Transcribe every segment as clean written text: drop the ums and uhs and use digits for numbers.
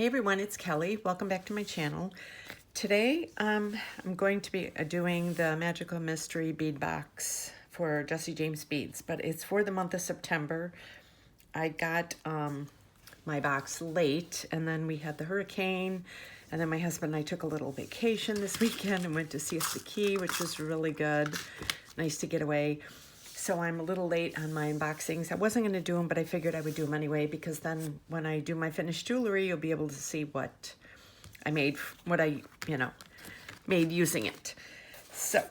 Hey everyone, it's Kelly. Welcome back to my channel. Today I'm going to be doing the Magical Mystery Bead Box for Jesse James Beads, but it's for the month of September. I got my box late, and then we had the hurricane, and then my husband and I took a little vacation this weekend and went to Siesta Key, which was really good. Nice to get away. So I'm a little late on my unboxings. I wasn't going to do them, but I figured I would do them anyway, because then when I do my finished jewelry, you'll be able to see what I made, what I, made using it. So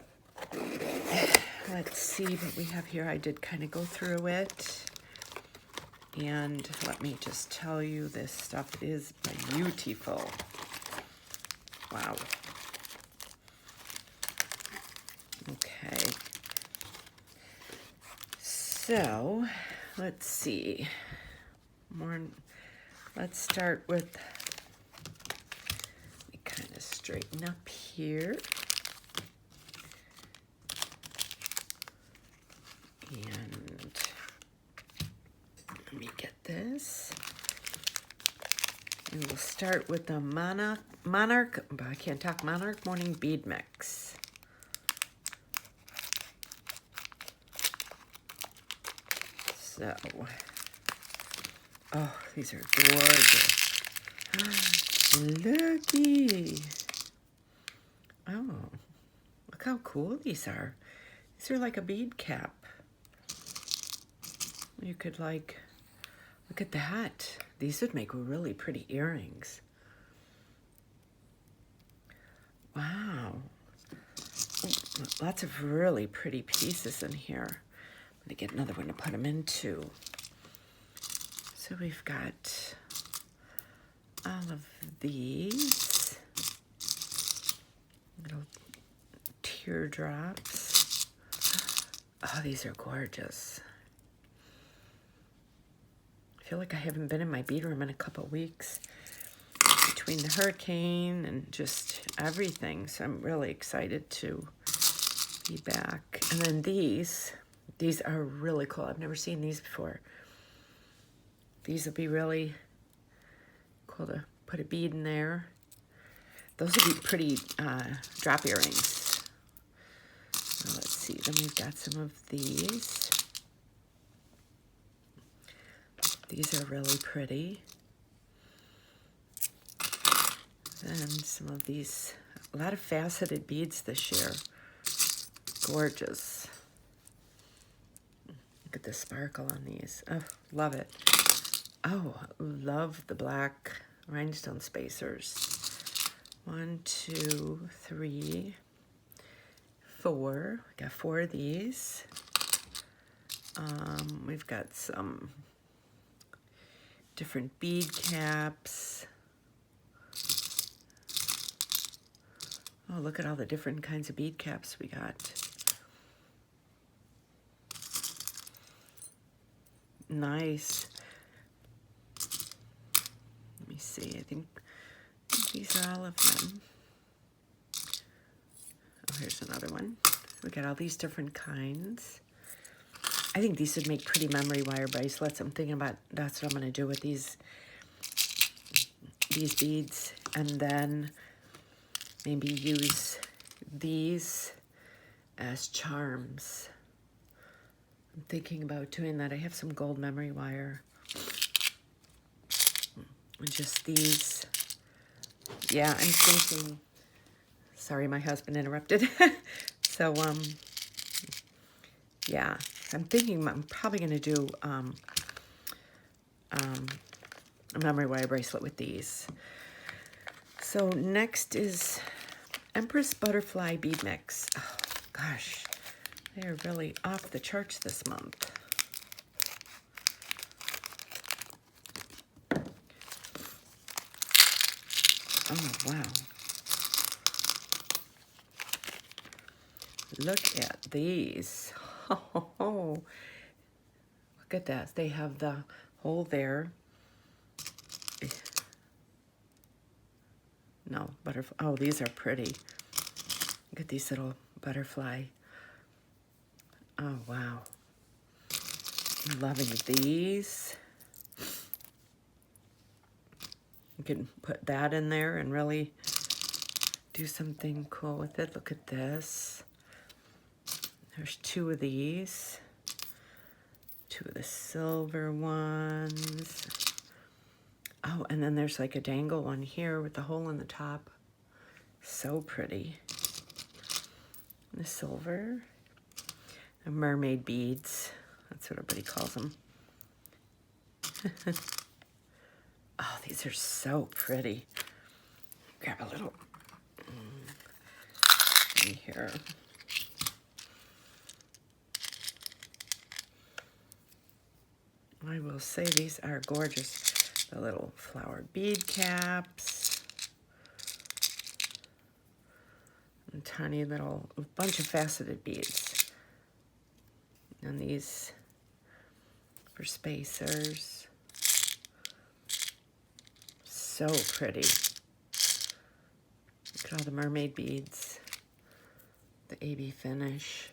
let's see what we have here. I did kind of go through it. And let me just tell you, this stuff is beautiful. Wow. Okay. So, let's see. Let's start with, let me kind of straighten up here. And let me get this. And we'll start with the Monarch, I can't talk, Monarch Morning Bead Mix. So, oh, these are gorgeous. Looky. Oh, look how cool these are. These are like a bead cap. You could look at that. These would make really pretty earrings. Wow. Lots of really pretty pieces in here. I'm gonna get another one to put them into. So we've got all of these little teardrops. Oh, these are gorgeous. I feel like I haven't been in my bead room in a couple weeks between the hurricane and just everything. So I'm really excited to be back. And then these are really cool. I've never seen these before. These will be really cool to put a bead in there. Those would be pretty drop earrings. Now let's see, then we've got some of these. These are really pretty. Then some of these, a lot of faceted beads this year. Gorgeous. Look at the sparkle on these. Oh, love it. Oh, love the black rhinestone spacers. 1, 2, 3, 4. We got 4 of these. We've got some different bead caps. Oh, look at all the different kinds of bead caps we got. Nice. Let me see. I think these are all of them. Oh, here's another one. We got all these different kinds. I think these would make pretty memory wire bracelets. I'm thinking about that's what I'm going to do with these beads, and then maybe use these as charms. I'm thinking about doing that. I have some gold memory wire. And just these. Yeah, I'm thinking. Sorry, my husband interrupted. So, yeah, I'm thinking I'm probably going to do a memory wire bracelet with these. So next is Empress Butterfly Bead Mix. Oh, gosh. They are really off the charts this month. Oh, wow. Look at these. Oh, look at that. They have the hole there. No, butterfly. Oh, these are pretty. Look at these little butterfly. Oh, wow. I'm loving these. could put that in there and really do something cool with it. Look at this. There's two of these. Two of the silver ones. Oh, and then there's like a dangle one here with the hole in the top. So pretty. The silver. The mermaid beads. That's what everybody calls them. Oh, these are so pretty. Grab a little in here. I will say these are gorgeous. The little flower bead caps. And tiny little, a bunch of faceted beads. And these for spacers. So pretty. Look at all the mermaid beads. The AB finish.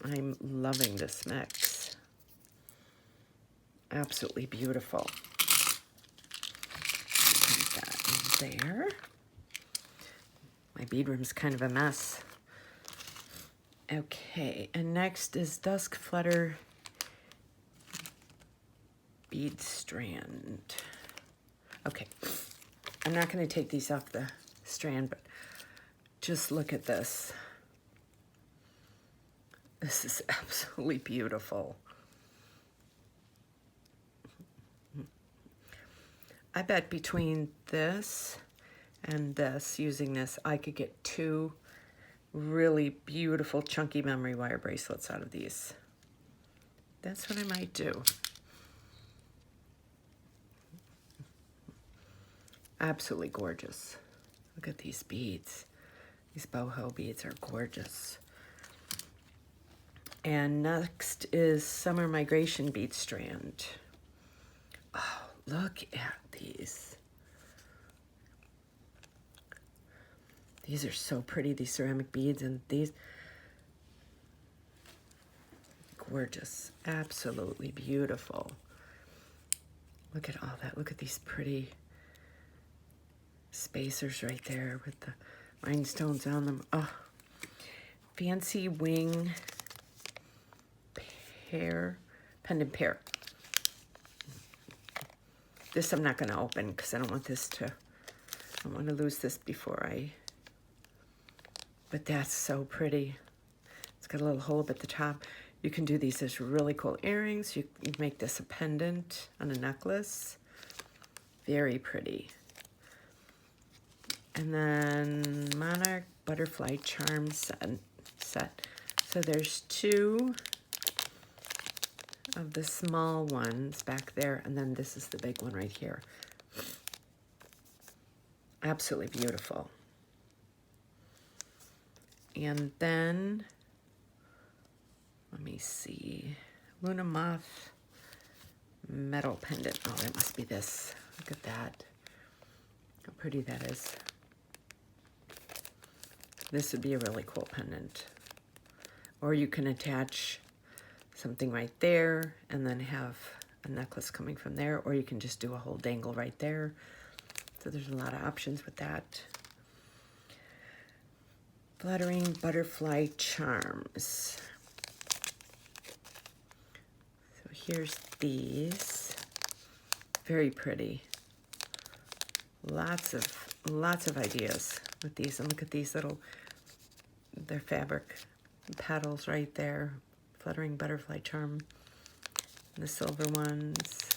I'm loving this mix. Absolutely beautiful. Put that in there. My bead room's kind of a mess. Okay, and next is Dusk Flutter bead strand. Okay, I'm not going to take these off the strand, but just look at this. This is absolutely beautiful. I bet between this and this, using this, I could get two really beautiful chunky memory wire bracelets out of these. That's what I might do. Absolutely gorgeous. Look at these beads. These boho beads are gorgeous. And next is Summer Migration bead strand. Oh, look at these. These are so pretty, these ceramic beads, and these gorgeous, absolutely beautiful. Look at all that. Look at these pretty spacers right there with the rhinestones on them. Oh, fancy wing pair, pendant pair. This I'm not going to open because I don't want this to, I don't want to lose this before I, but that's so pretty. It's got a little hole up at the top. You can do these as really cool earrings. You make this a pendant on a necklace. Very pretty. And then Monarch Butterfly Charm set. So there's two of the small ones back there, and then this is the big one right here. Absolutely beautiful. And then, let me see, Luna Moth metal pendant. Oh, that must be this. Look at that. How pretty that is. This would be a really cool pendant. Or you can attach something right there and then have a necklace coming from there, or you can just do a whole dangle right there. So there's a lot of options with that. Fluttering Butterfly Charms. So here's these. Very pretty. Lots of ideas with these. And look at these little, they're fabric petals right there. Fluttering Butterfly Charm. And the silver ones.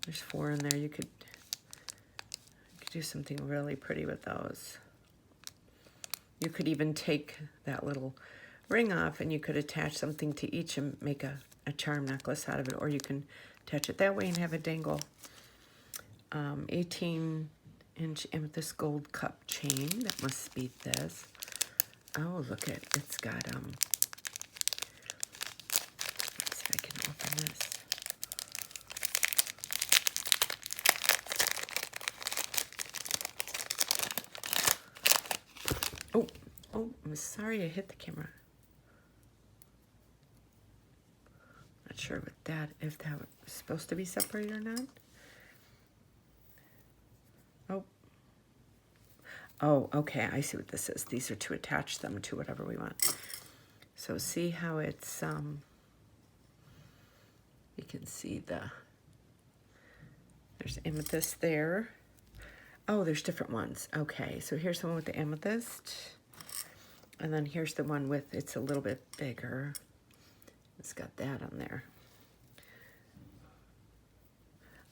There's 4 in there. You could do something really pretty with those. You could even take that little ring off and you could attach something to each and make a charm necklace out of it, or you can attach it that way and have a dangle. 18-inch amethyst gold cup chain. That must be this. Oh, look at, it's got, let's see if I can open this. Oh, I'm sorry I hit the camera. Not sure with that, if that was supposed to be separated or not. Oh. Oh, okay, I see what this is. These are to attach them to whatever we want. So see how it's, you can see there's amethyst there. Oh, there's different ones. Okay, so here's the one with the amethyst. And then here's the one with, it's a little bit bigger. It's got that on there.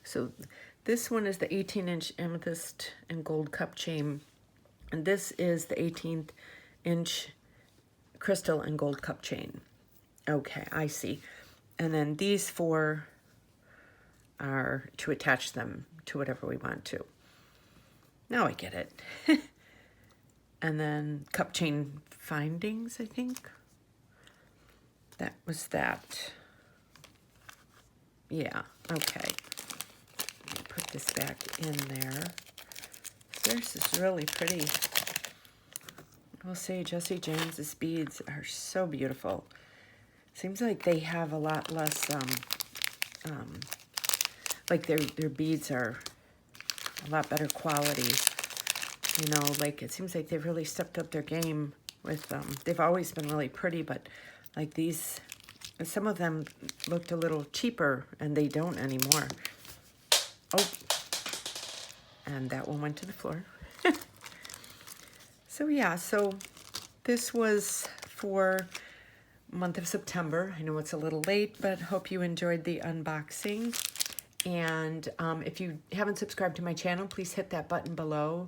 So this one is the 18-inch amethyst and gold cup chain. And this is the 18th-inch crystal and gold cup chain. Okay, I see. And then these four are to attach them to whatever we want to. Now I get it. And then cup chain findings, I think. That was that. Yeah, okay. Put this back in there. This is really pretty. I will say Jessie James's beads are so beautiful. Seems like they have a lot less, like their beads are a lot better quality. You know, like it seems like they've really stepped up their game with them. They've always been really pretty, but like these, some of them looked a little cheaper and they don't anymore. Oh, and that one went to the floor. So yeah, so this was for month of September. I know it's a little late, but hope you enjoyed the unboxing. And if you haven't subscribed to my channel, please hit that button below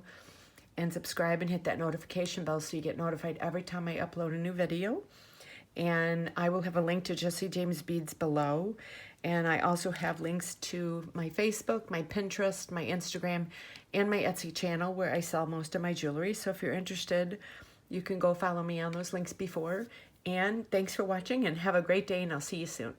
and subscribe and hit that notification bell so you get notified every time I upload a new video. And I will have a link to Jessie James Beads below. And I also have links to my Facebook, my Pinterest, my Instagram, and my Etsy channel where I sell most of my jewelry. So if you're interested, you can go follow me on those links before. And thanks for watching and have a great day, and I'll see you soon.